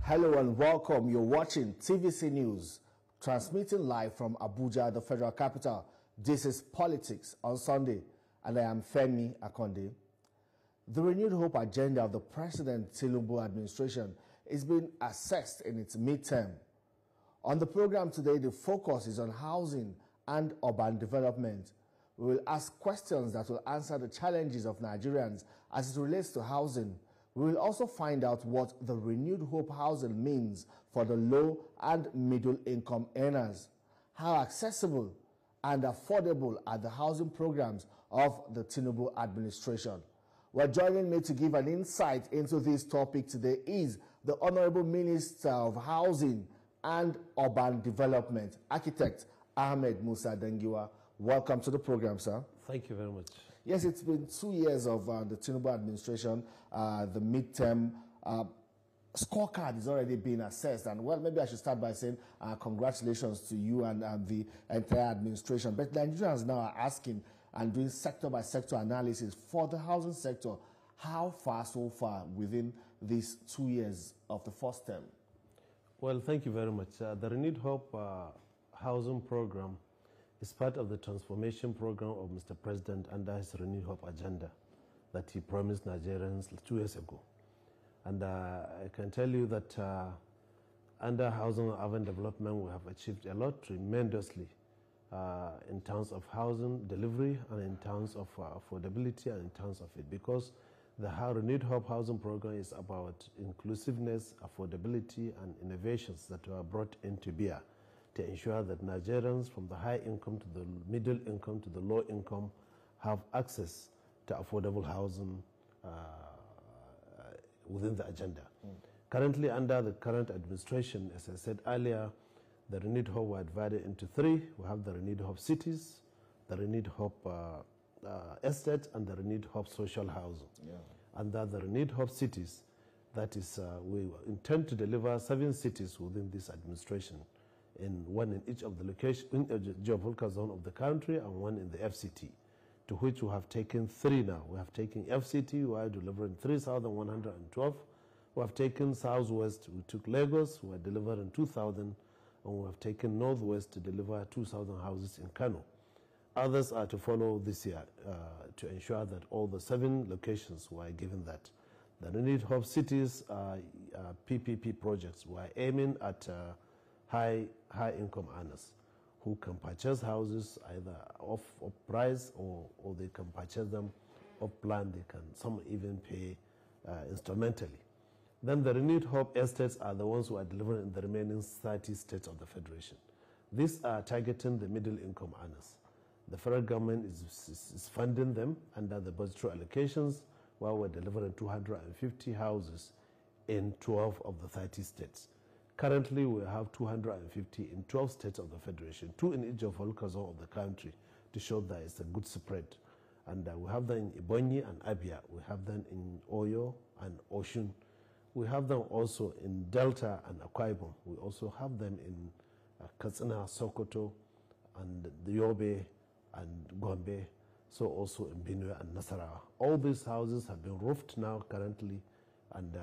Hello and welcome. You're watching TVC News, transmitting live from Abuja, the federal capital. This is Politics on Sunday, and I am Femi Akonde. The renewed hope agenda of the President Tinubu administration is being assessed in its midterm. On the program today, the focus is on housing and urban development. We will ask questions that will answer the challenges of Nigerians as it relates to housing. We will also find out what the renewed hope housing means for the low and middle income earners. How accessible and affordable are the housing programs of the Tinubu administration? Well, joining me to give an insight into this topic today is the Honorable Minister of Housing and Urban Development, Architect Ahmed Musa Dengiwa. Welcome to the program, sir. Thank you very much. Yes, it's been 2 years of the Tinubu administration. The midterm scorecard is already being assessed. And, well, maybe I should start by saying congratulations to you and the entire administration. But Nigerians now are asking and doing sector-by-sector analysis for the housing sector. How far so far within these 2 years of the first term? Well, thank you very much. The Renewed Hope housing program is part of the transformation program of Mr. President under his Renewed Hope agenda that he promised Nigerians 2 years ago. And I can tell you that under housing and urban development, we have achieved a lot tremendously in terms of housing delivery and in terms of affordability and in terms of it, because the Renewed Hope housing program is about inclusiveness, affordability, and innovations that were brought into bear to ensure that Nigerians from the high income to the middle income to the low income have access to affordable housing within the agenda. Currently, under the current administration, as I said earlier, the Renewed Hope were divided into three. We have the Renewed Hope cities, the Renewed Hope estates, and the Renewed Hope social housing. Under the Renewed Hope cities, that is, we intend to deliver 7 cities within this administration, one in each of the locations in the geopolitical zone of the country and one in the FCT, to which we have taken 3 now. We have taken FCT, we are delivering 3,112. We have taken Southwest, we took Lagos, we are delivering 2,000, and we have taken Northwest to deliver 2,000 houses in Kano. Others are to follow this year to ensure that all the 7 locations were given that. The Renewed Hope cities are PPP projects. We are aiming at high income earners who can purchase houses either off price or they can purchase them off plan. Some even pay instrumentally. Then the Renewed Hope estates are the ones who are delivering in the remaining 30 states of the Federation. These are targeting the middle income earners. The federal government is funding them under the budgetary allocations, while we're delivering 250 houses in 12 of the 30 states. Currently, we have 250 in 12 states of the Federation, 2 in each geopolitical zone of the country, to show that it's a good spread. And we have them in Ebonyi and Abia. We have them in Oyo and Oshun. We have them also in Delta and Akwa Ibom. We also have them in Katsina, Sokoto, and the Yobe and Gombe, so also in Benue and Nasarawa. All these houses have been roofed now currently, and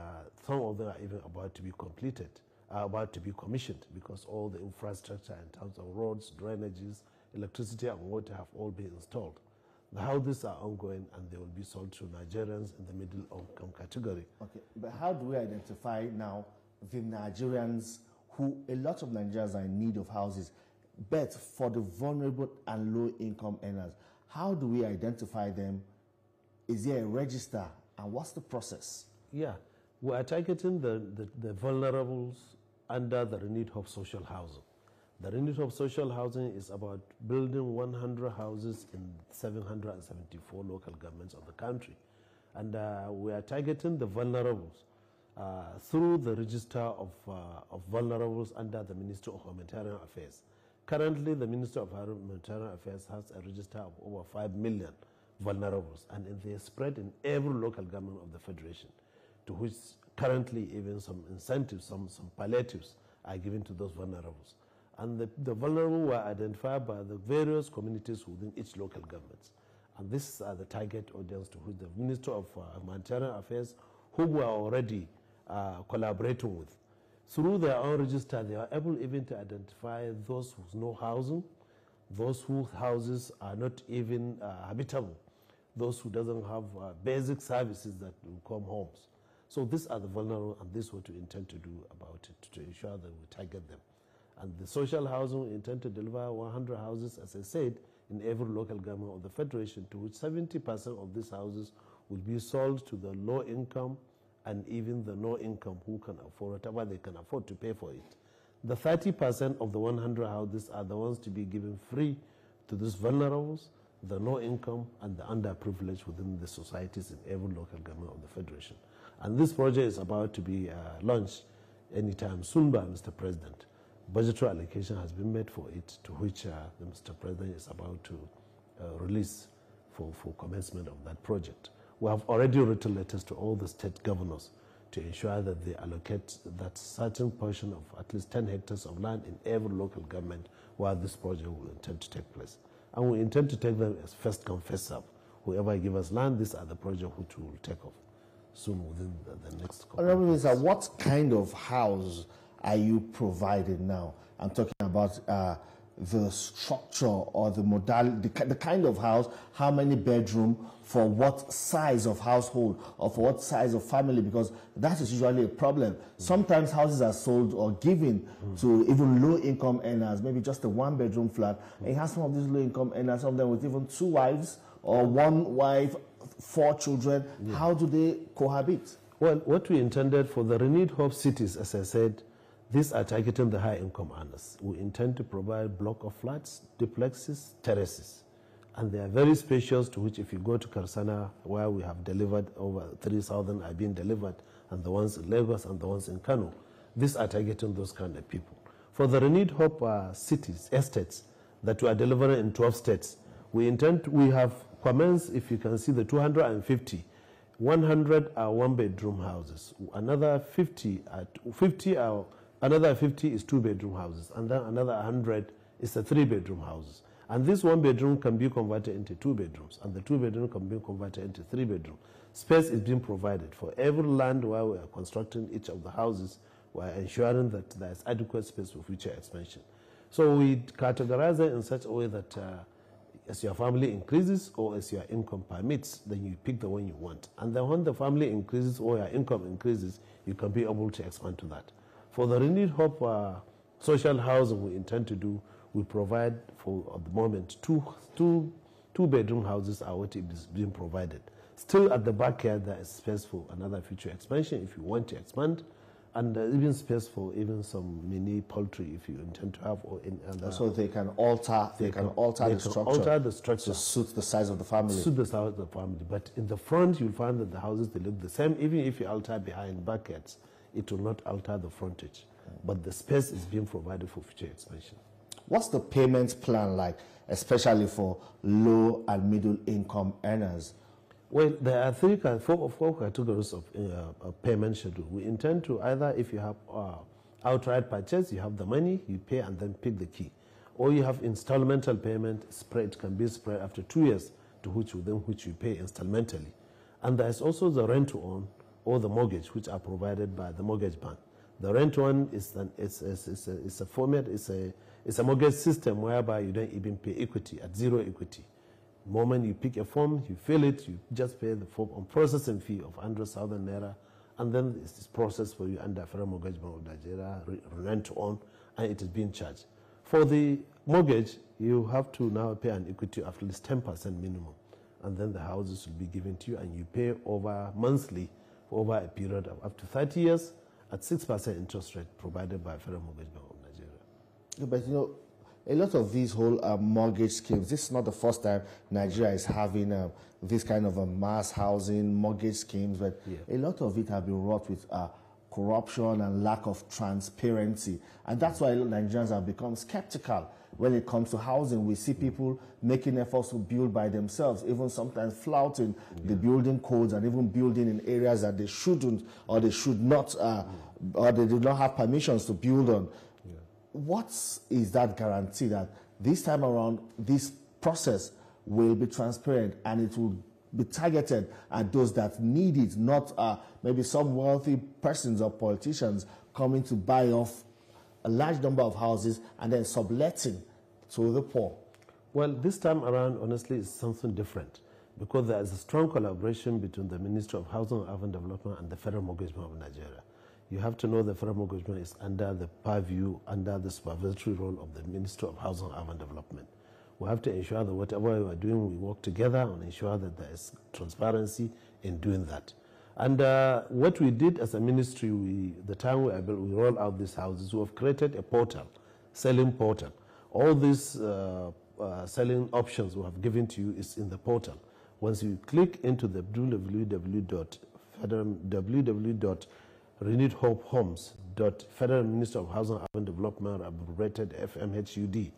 some of them are even about to be completed. Are about to be commissioned, because all the infrastructure in terms of roads, drainages, electricity and water have all been installed. The houses are ongoing and they will be sold to Nigerians in the middle income category. Okay, but how do we identify now the Nigerians who, a lot of Nigerians are in need of houses, but for the vulnerable and low income earners? How do we identify them? Is there a register, and what's the process? Yeah. We are targeting the vulnerables under the Renewed Hope social housing. The Renewed Hope social housing is about building 100 houses in 774 local governments of the country. And we are targeting the vulnerables through the register of vulnerables under the Ministry of Humanitarian Affairs. Currently, the Ministry of Humanitarian Affairs has a register of over 5 million vulnerables, and they are spread in every local government of the Federation, to which currently even some incentives, some palliatives are given to those vulnerables. And the vulnerable were identified by the various communities within each local government. And these are the target audience to which the Minister of Humanitarian Affairs, whom we are already collaborating with. Through their own register, they are able even to identify those with no housing, those whose houses are not even habitable, those who doesn't have basic services that will call homes. So these are the vulnerable, and this is what we intend to do about it, to ensure that we target them. And the social housing, we intend to deliver 100 houses, as I said, in every local government of the Federation, to which 70% of these houses will be sold to the low income and even the no income who can afford whatever they can afford to pay for it. The 30% of the 100 houses are the ones to be given free to these vulnerables, the no income, and the underprivileged within the societies in every local government of the Federation. And this project is about to be launched anytime soon by Mr. President. Budgetary allocation has been made for it, to which the Mr. President is about to release for commencement of that project. We have already written letters to all the state governors to ensure that they allocate that certain portion of at least 10 hectares of land in every local government where this project will intend to take place. And we intend to take them as first come, first serve. Whoever give us land, these are the projects which we will take off soon within the next couple. Honorable Minister, what kind of house are you providing now? I'm talking about the structure or the modality, the kind of house, how many bedroom, for what size of household or for what size of family, because that is usually a problem. Sometimes houses are sold or given to even low-income earners, maybe just a one-bedroom flat. And you have some of these low-income earners, some of them with even 2 wives or 1 wife, 4 children. How do they cohabit? Well, what we intended for the renewed hope cities, as I said, these are targeting the high-income earners. We intend to provide block of flats, duplexes, terraces. And they are very spacious, to which if you go to Karsana, where we have delivered over 3,000 are being delivered, and the ones in Lagos and the ones in Kano, these are targeting those kind of people. For the renewed hope cities, estates, that we are delivering in 12 states, we have commenced, if you can see, the 250. 100 are one-bedroom houses. Another 50 is two-bedroom houses, and then another 100 is a three-bedroom houses. And this one bedroom can be converted into 2 bedrooms, and the 2 bedroom can be converted into 3 bedrooms. Space is being provided for every land where we are constructing each of the houses. We are ensuring that there is adequate space for future expansion. So we categorize it in such a way that as your family increases or as your income permits, then you pick the one you want. And then when the family increases or your income increases, you can be able to expand to that. For the renewed hope social housing we intend to do, we provide for, at the moment, two bedroom houses are what is being provided. Still at the backyard, there is space for another future expansion if you want to expand, and even space for even some mini poultry if you intend to have. Or in, so they can alter the structure to suit the size of the family. Suit the size of the family. But in the front, you'll find that the houses, they look the same. Even if you alter behind backyards, it will not alter the frontage. But the space is being provided for future expansion. What's the payment plan like, especially for low and middle income earners? Well, there are four categories of payment schedule. We intend to either, if you have outright purchase, you have the money, you pay and then pick the key. Or you have installmental payment, spread can be spread after 2 years, to which you pay installmentally. And there is also the rent to own or the mortgage, which are provided by the mortgage bank. The rent one is a mortgage system whereby you don't even pay equity, at zero equity. The moment you pick a form, you fill it, you just pay the form on processing fee of 100,000 naira, and then it's processed for you under Federal Mortgage Bank of Nigeria, rent to own, and it is being charged. For the mortgage, you have to now pay an equity of at least 10% minimum, and then the houses will be given to you, and you pay over monthly for over a period of up to 30 years at 6% interest rate provided by Federal Mortgage Bank of Nigeria. Yeah, but you know, a lot of these whole mortgage schemes, this is not the first time Nigeria is having this kind of a mass housing mortgage schemes, but a lot of it have been wrought with corruption and lack of transparency. And that's why Nigerians have become skeptical when it comes to housing. We see people making efforts to build by themselves, even sometimes flouting the building codes and even building in areas that they shouldn't or they should not, or they do not have permissions to build on. What is that guarantee that this time around this process will be transparent and it will be targeted at those that need it, not maybe some wealthy persons or politicians coming to buy off a large number of houses and then subletting to the poor. Well, this time around, honestly, it's something different because there is a strong collaboration between the Ministry of Housing and Urban Development and the Federal Mortgage Bank of Nigeria. You have to know the Federal Mortgage Bank is under the purview, under the supervisory role of the Ministry of Housing and Urban Development. We have to ensure that whatever we are doing, we work together and ensure that there is transparency in doing that. And what we did as a ministry, the time we rolled out these houses, we have created a portal, selling portal. All these selling options we have given to you is in the portal. Once you click into the www.renewedhopehomes.Federal Ministry of Housing and Urban Development, abbreviated FMHUD.gov.ng.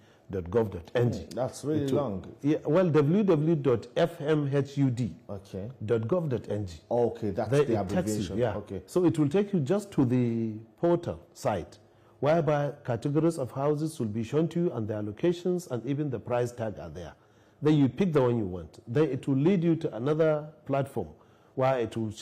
That's really long. Yeah, well, www.fmhud.gov.ng. Okay, that's the abbreviation. Yeah. Okay. So it will take you just to the portal site, whereby categories of houses will be shown to you and their locations and even the price tag are there. Then you pick the one you want. Then it will lead you to another platform where it will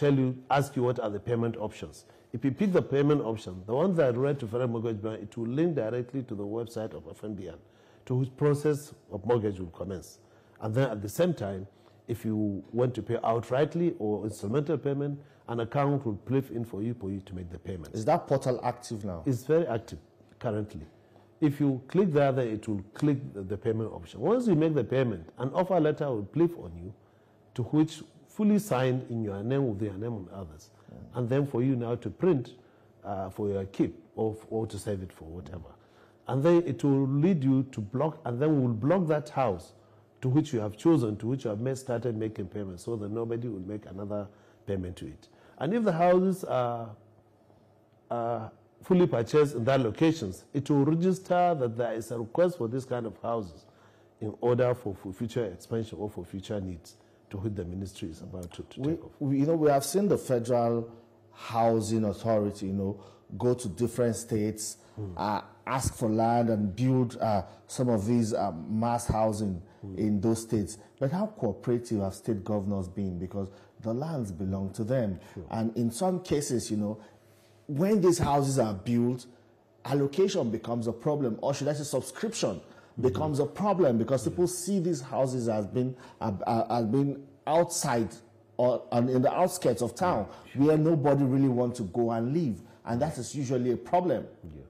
ask you what are the payment options. If you pick the payment option, the ones that are related to Federal Mortgage Bank, it will link directly to the website of FNBN, to whose process of mortgage will commence. And then at the same time, if you want to pay outrightly or instrumental payment, an account will flip in for you to make the payment. Is that portal active now? It's very active currently. If you click there, then it will click the payment option. Once you make the payment, an offer letter will flip on you, to which fully signed in your name with your name and others. And then for you now to print for your keep or to save it for whatever. And then it will lead you to block, and then we'll block that house to which you have chosen, to which you have started making payments, so that nobody will make another payment to it. And if the houses are fully purchased in that locations, it will register that there is a request for this kind of houses in order for future expansion or for future needs to which the ministry is about to take off. We have seen the Federal Housing Authority, go to different states, ask for land and build some of these mass housing in those states. But how cooperative have state governors been? Because the lands belong to them. Sure. And in some cases, when these houses are built, allocation becomes a problem, or should I say subscription becomes a problem, because people see these houses as being outside or in the outskirts of town, where nobody really wants to go and live, and that is usually a problem. Yeah.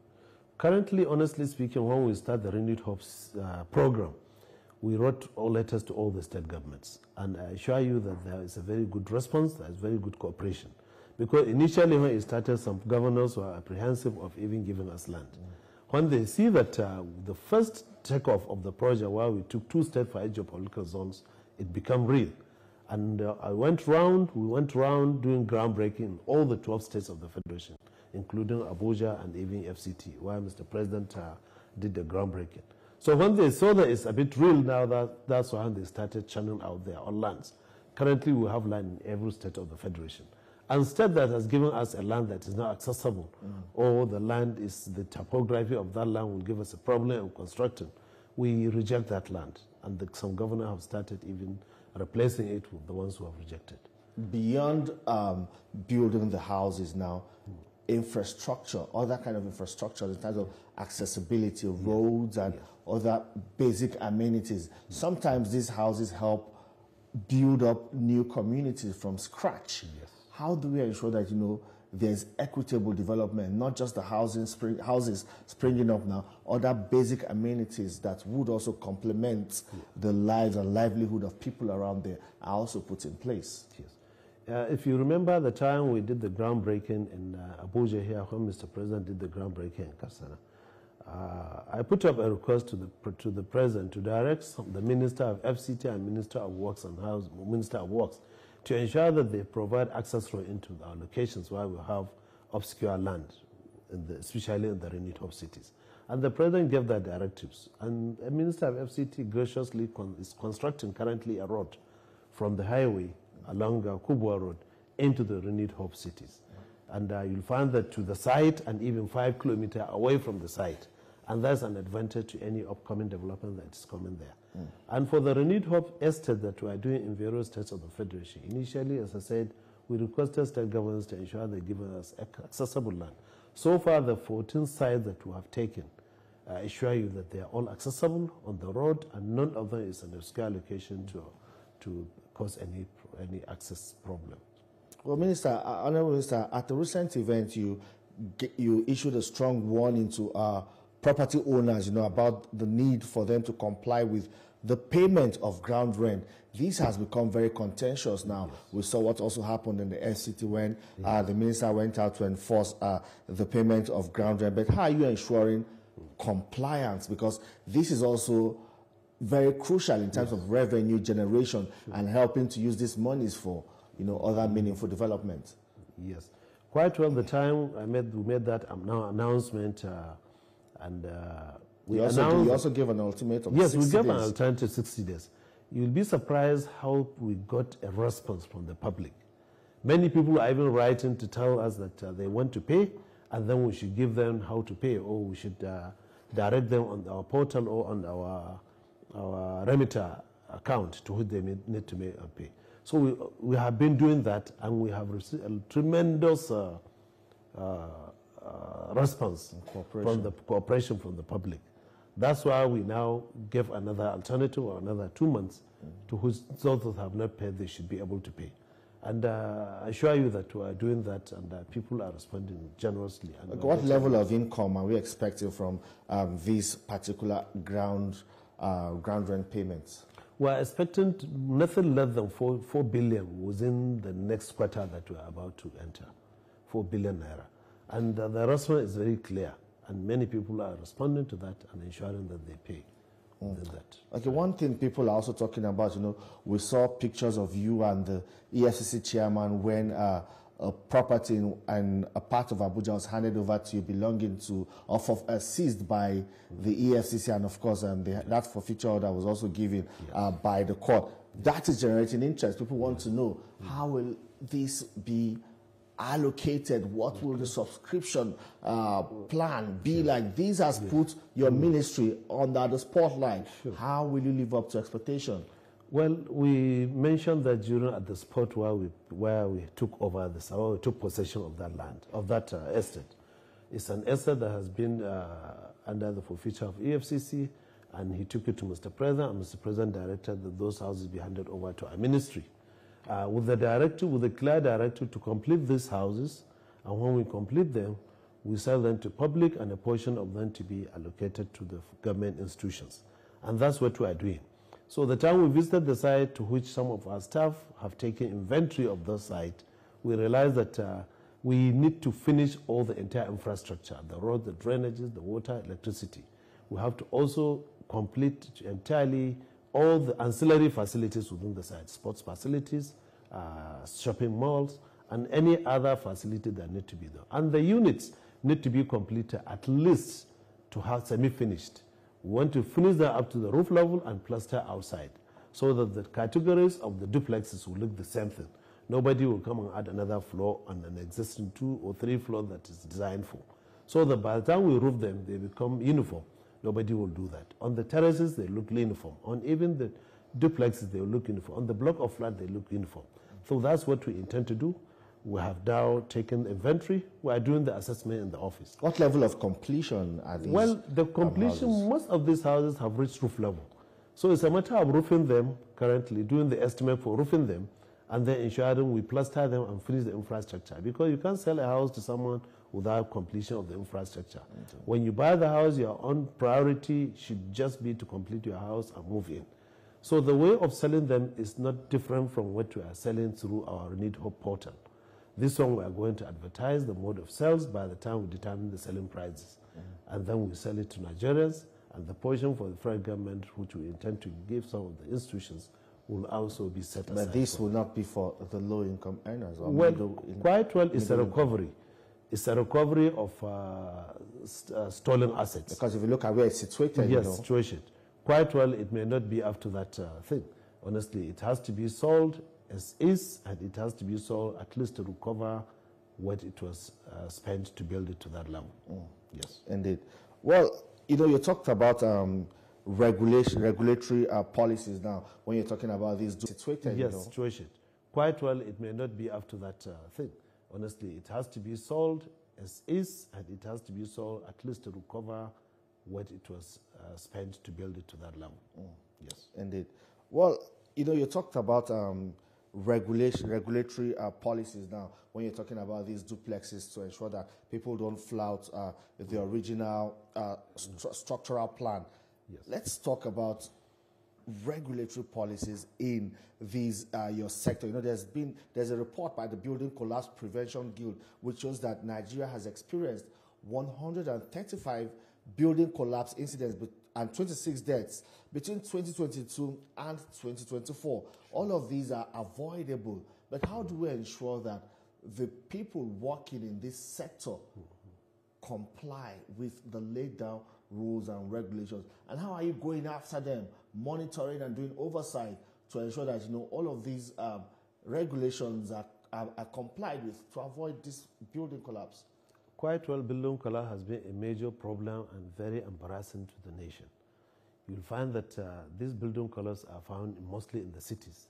Currently, honestly speaking, when we start the Renewed Hopes program, we wrote all letters to all the state governments, and I assure you that there is a very good response, there is very good cooperation. Because initially when it started, some governors were apprehensive of even giving us land. When they see that the first takeoff of the project, where we took 2 states for each geopolitical zones, it became real. And we went around doing groundbreaking in all the 12 states of the Federation, including Abuja and even FCT, where Mr. President did the groundbreaking. So when they saw that it's a bit real now, that's when they started churning out their own lands. Currently, we have land in every state of the Federation. And state that has given us a land that is not accessible, or the topography of that land will give us a problem in constructing, we reject that land. And some governors have started even replacing it with the ones who have rejected. Beyond building the houses now, infrastructure, other kind of infrastructure in terms of accessibility of roads and other basic amenities. Sometimes these houses help build up new communities from scratch. Yes. How do we ensure that there's equitable development, not just the houses springing up now, other basic amenities that would also complement the lives and livelihood of people around there are also put in place? Yes. If you remember the time we did the groundbreaking in Abuja here, when Mr. President did the groundbreaking in Kasana, I put up a request to the President to direct the Minister of FCT and Minister of Works to ensure that they provide access road into our locations where we have obscure land, especially in the renewed hope cities. And the President gave that directives. And the Minister of FCT graciously is constructing currently a road from the highway along Kubwa Road into the renewed hope cities. And you'll find that to the site and even 5 kilometers away from the site. And that's an advantage to any upcoming development that is coming there. And for the renewed hope estate that we are doing in various states of the Federation, initially, as I said, we requested state governments to ensure they give us accessible land. So far, the 14 sites that we have taken, I assure you that they are all accessible on the road, and none of them is an obscure location to cause any access problem. Well, Minister, Honorable Minister, at the recent event, you issued a strong warning to property owners, about the need for them to comply with the payment of ground rent. This has become very contentious now. Yes. We saw what also happened in the FCT when the minister went out to enforce the payment of ground rent. But how are you ensuring compliance? Because this is also very crucial in terms of revenue generation and helping to use these monies for other meaningful development. Yes, quite well. The time we made that announcement, and we also gave an ultimatum. Yes, we gave an alternative 60 days. You'll be surprised how we got a response from the public. Many people are even writing to tell us that they want to pay, and then we should give them how to pay, or we should direct them on our portal or on our remitter account to which they need to pay. So we have been doing that, and we have received a tremendous response from the cooperation from the public. That's why we now give another alternative or another 2 months to which those that have not paid, they should be able to pay. And I assure you that we are doing that, and people are responding generously. And what level of income are we expecting from these particular ground rent payments? We are expecting nothing less than 4 billion within the next quarter that we are about to enter, 4 billion naira. And the response is very clear, and many people are responding to that and ensuring that they pay. That. Okay, one thing people are also talking about, we saw pictures of you and the EFCC chairman when a property and a part of Abuja was handed over to you belonging to, seized by the EFCC, and of course that forfeiture order was also given by the court. That is generating interest. People want to know, how will this be allocated? What will the subscription plan be like? This has put your ministry under the spotlight. Sure. How will you live up to expectation? Well, we mentioned that during at the spot where we took over we took possession of that land, of that estate. It's an estate that has been under the forfeiture of EFCC, and he took it to Mr. President, and Mr. President directed that those houses be handed over to our ministry. With a clear directive to complete these houses, and when we complete them, we sell them to public, and a portion of them to be allocated to the government institutions. And that's what we are doing. So the time we visited the site, to which some of our staff have taken inventory of the site, we realized that we need to finish all the entire infrastructure, the roads, the drainages, the water, electricity. We have to also complete entirely all the ancillary facilities within the site, sports facilities, shopping malls, and any other facility that need to be there. And the units need to be completed at least to have semi-finished. We want to finish them up to the roof level and plaster outside, so that the categories of the duplexes will look the same thing. Nobody will come and add another floor on an existing 2 or 3 floor that is designed for. So that by the time we roof them, they become uniform. Nobody will do that. On the terraces, they look uniform. On even the duplexes, they will look uniform. On the block of flat, they look uniform. So that's what we intend to do. We have now taken inventory. We are doing the assessment in the office. What level of completion are these? Well, the completion, most of these houses have reached roof level. So it's a matter of roofing them currently, doing the estimate for roofing them, and then ensuring we plaster them and finish the infrastructure. Because you can't sell a house to someone without completion of the infrastructure. Okay. When you buy the house, your own priority should just be to complete your house and move in. So the way of selling them is not different from what we are selling through our Renewed Hope portal. This one we are going to advertise the mode of sales by the time we determine the selling prices. And then we sell it to Nigerians, and the portion for the federal government, which we intend to give some of the institutions, will also be set aside. But this will not be for the low-income earners? Or quite well, it's a recovery. It's a recovery of stolen assets. Because if you look at where it's situated, yes, situation. Quite well, it may not be up to that thing. Honestly, it has to be sold as is, and it has to be sold at least to recover what it was spent to build it to that level. Yes. Indeed. Well, you talked about regulatory policies now when you're talking about these situated? Yes, situated. Quite well, it may not be up to that thing. Honestly, it has to be sold as is, and it has to be sold at least to recover what it was spent to build it to that level. Yes. Indeed. Well, you talked about regulatory policies now when you're talking about these duplexes to ensure that people don't flout the original structural plan. Yes. Let's talk about regulatory policies in these your sector. There's a report by the Building Collapse Prevention Guild which shows that Nigeria has experienced 135 building collapse incidents and 26 deaths between 2022 and 2024. All of these are avoidable, but how do we ensure that the people working in this sector comply with the laid down rules and regulations? And how are you going after them, monitoring and doing oversight to ensure that all of these regulations are complied with to avoid this building collapse? Quite well, building collapse has been a major problem and very embarrassing to the nation. You'll find that these building collapses are found mostly in the cities,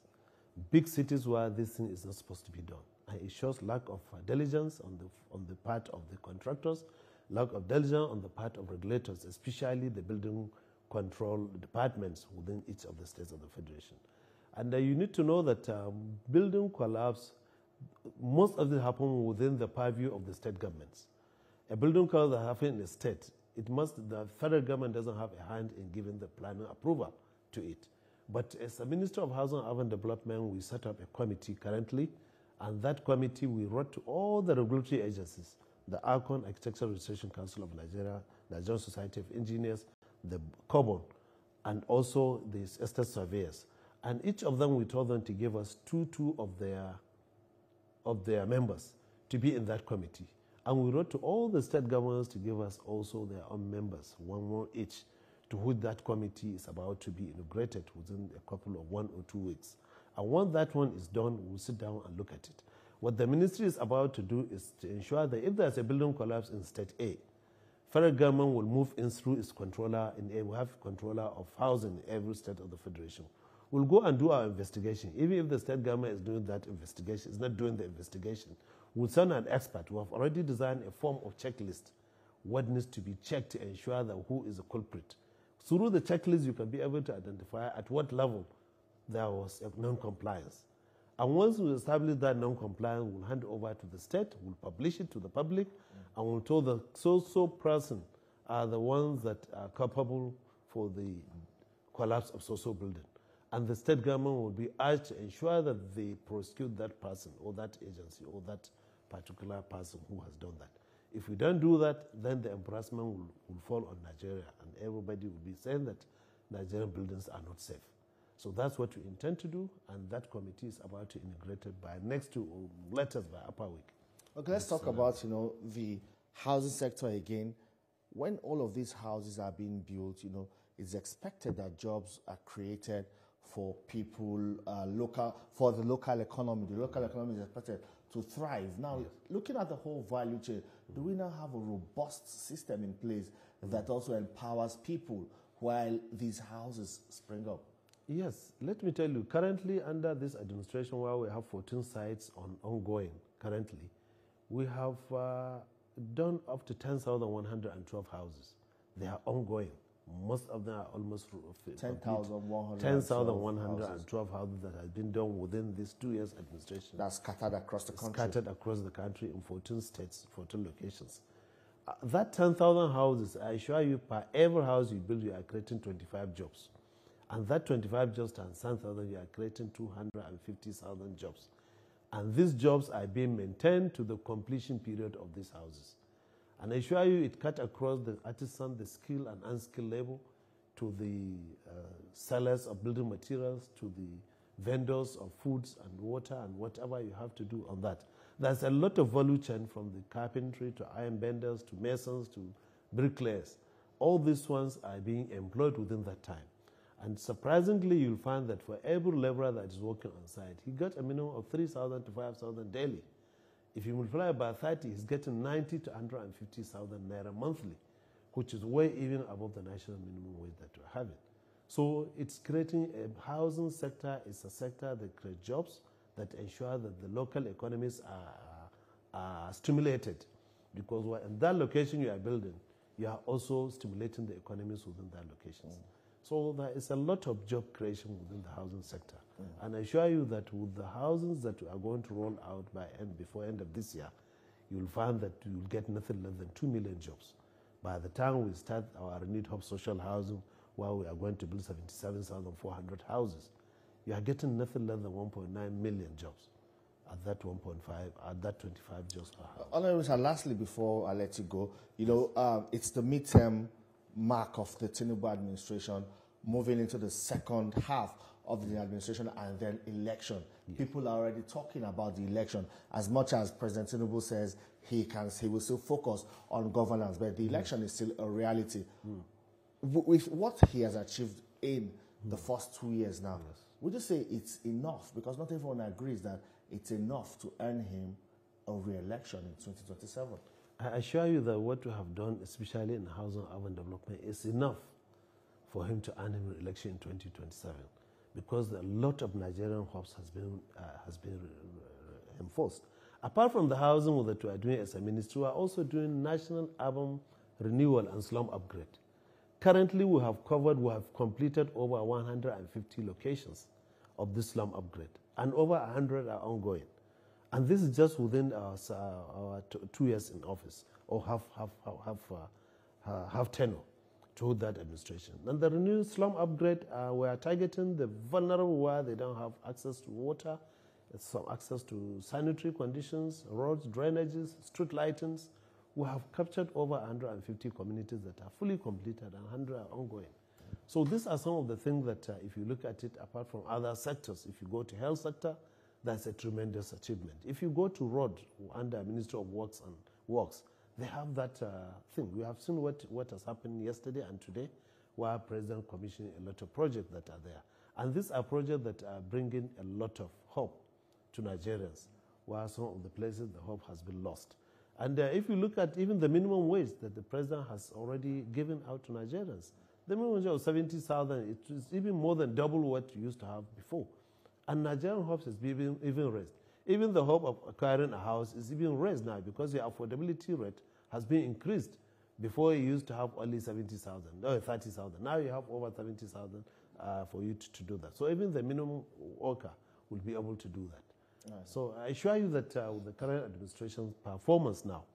big cities where this thing is not supposed to be done. And it shows lack of diligence on the part of the contractors, lack of diligence on the part of regulators, especially the building control departments within each of the states of the federation. And you need to know that building collapse, most of it happen within the purview of the state governments. A building collapse that happens in a state, the federal government doesn't have a hand in giving the planning approval to it. But as a Minister of Housing and Urban Development, we set up a committee currently, and that committee we wrote to all the regulatory agencies, the ARCON, Architectural Registration Council of Nigeria, the Nigerian Society of Engineers, the COBON, and also the estate surveyors. And each of them, we told them to give us two of their members to be in that committee. And we wrote to all the state governments to give us also their own members, one each, to which that committee is about to be inaugurated within a couple of 1 or 2 weeks. And once that one is done, we'll sit down and look at it. What the ministry is about to do is to ensure that if there's a building collapse in state A, federal government will move in through its controller in A. We have controller of housing in every state of the federation. We'll go and do our investigation. Even if the state government is doing that investigation, is not doing the investigation, we'll send an expert. We have already designed a form of checklist, what needs to be checked to ensure that who is the culprit. Through the checklist, you can be able to identify at what level there was a non-compliance. And once we establish that non-compliance, we'll hand over to the state, we'll publish it to the public, and we'll tell the so-so person are the ones that are culpable for the collapse of so-so building. And the state government will be urged to ensure that they prosecute that person or that agency or that particular person who has done that. If we don't do that, then the embarrassment will fall on Nigeria, and everybody will be saying that Nigerian buildings are not safe. So that's what we intend to do, and that committee is about to integrate it by next 2 letters by upper week. Okay, let's talk about the housing sector again. When all of these houses are being built, it's expected that jobs are created for people, for the local economy. The local economy is expected to thrive. Now, looking at the whole value chain, do we now have a robust system in place that also empowers people while these houses spring up? Yes, let me tell you, currently under this administration where we have 14 sites ongoing currently, we have done up to 10,112 houses. They are ongoing. Most of them are almost 10,112 houses that have been done within this 2 years administration. That's scattered across the country. Scattered across the country in 14 states, 14 locations. That 10,000 houses, I assure you, per every house you build, you are creating 25 jobs. And that 25 jobs times 10,000, you are creating 250,000 jobs. And these jobs are being maintained to the completion period of these houses. And I assure you, it cut across the artisan, the skilled and unskilled labor, to the sellers of building materials, to the vendors of foods and water and whatever you have to do on that. There's a lot of value chain from the carpentry to iron benders to masons to bricklayers. All these ones are being employed within that time. And surprisingly, you'll find that for every laborer that is working on site, he got a minimum of 3,000 to 5,000 daily. If you multiply by 30, he's getting 90 to 150,000 naira monthly, which is way even above the national minimum wage that we're having. So it's creating a housing sector. It's a sector that creates jobs, that ensure that the local economies are stimulated. Because in that location you are building, you are also stimulating the economies within that locations. So there is a lot of job creation within the housing sector. And I assure you that with the houses that we are going to roll out before end of this year, you will find that you will get nothing less than 2 million jobs. By the time we start our renewed hope social housing, where we are going to build 77,400 houses, you are getting nothing less than 1.9 million jobs at that 25 jobs per house. Honorable Sir, lastly, before I let you go, it's the midterm mark of the Tinubu administration, moving into the second half of the administration and then election. Yes. People are already talking about the election. As much as President Tinubu says he will still focus on governance, but the election is still a reality. With what he has achieved in the first 2 years now, yes, would you say it's enough? Because not everyone agrees that it's enough to earn him a re-election in 2027. I assure you that what we have done, especially in housing and urban development, is enough for him to earn him re-election in 2027, because a lot of Nigerian hopes has been enforced. Apart from the housing that we are doing as a ministry, we are also doing national urban renewal and slum upgrade. Currently, we have completed over 150 locations of this slum upgrade, and over 100 are ongoing. And this is just within our 2 years in office, or half tenure to that administration. And the renewed slum upgrade, we are targeting the vulnerable where they don't have access to water, some access to sanitary conditions, roads, drainages, street lightings. We have captured over 150 communities that are fully completed and 100 are ongoing. So these are some of the things that if you look at it, apart from other sectors, if you go to health sector, that's a tremendous achievement. If you go to road under Ministry of Works, they have that thing. We have seen what has happened yesterday and today, where President commissioned a lot of projects that are there. And these are projects that are bringing a lot of hope to Nigerians, where some of the places the hope has been lost. And if you look at even the minimum wage that the president has already given out to Nigerians, the minimum wage of 70,000, it is even more than double what you used to have before. And Nigerian hopes has been even raised. Even the hope of acquiring a house is even raised now because the affordability rate has been increased. Before you used to have only 70,000 or 30,000. Now you have over 70,000 for you to do that. So even the minimum worker will be able to do that. Nice. So I assure you that with the current administration's performance now,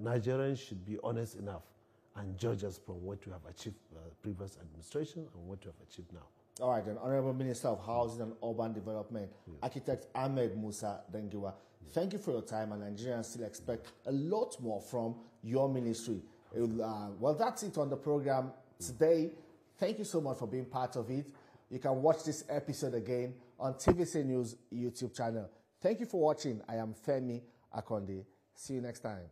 Nigerians should be honest enough and judge us from what we have achieved previous administration and what we have achieved now. All right, then, Honorable Minister of Housing and Urban Development, yes, Architect Ahmed Musa Dengiwa, thank you for your time, and Nigerians still expect a lot more from your ministry. Well, that's it on the program today. Thank you so much for being part of it. You can watch this episode again on TVC News YouTube channel. Thank you for watching. I am Femi Akonde. See you next time.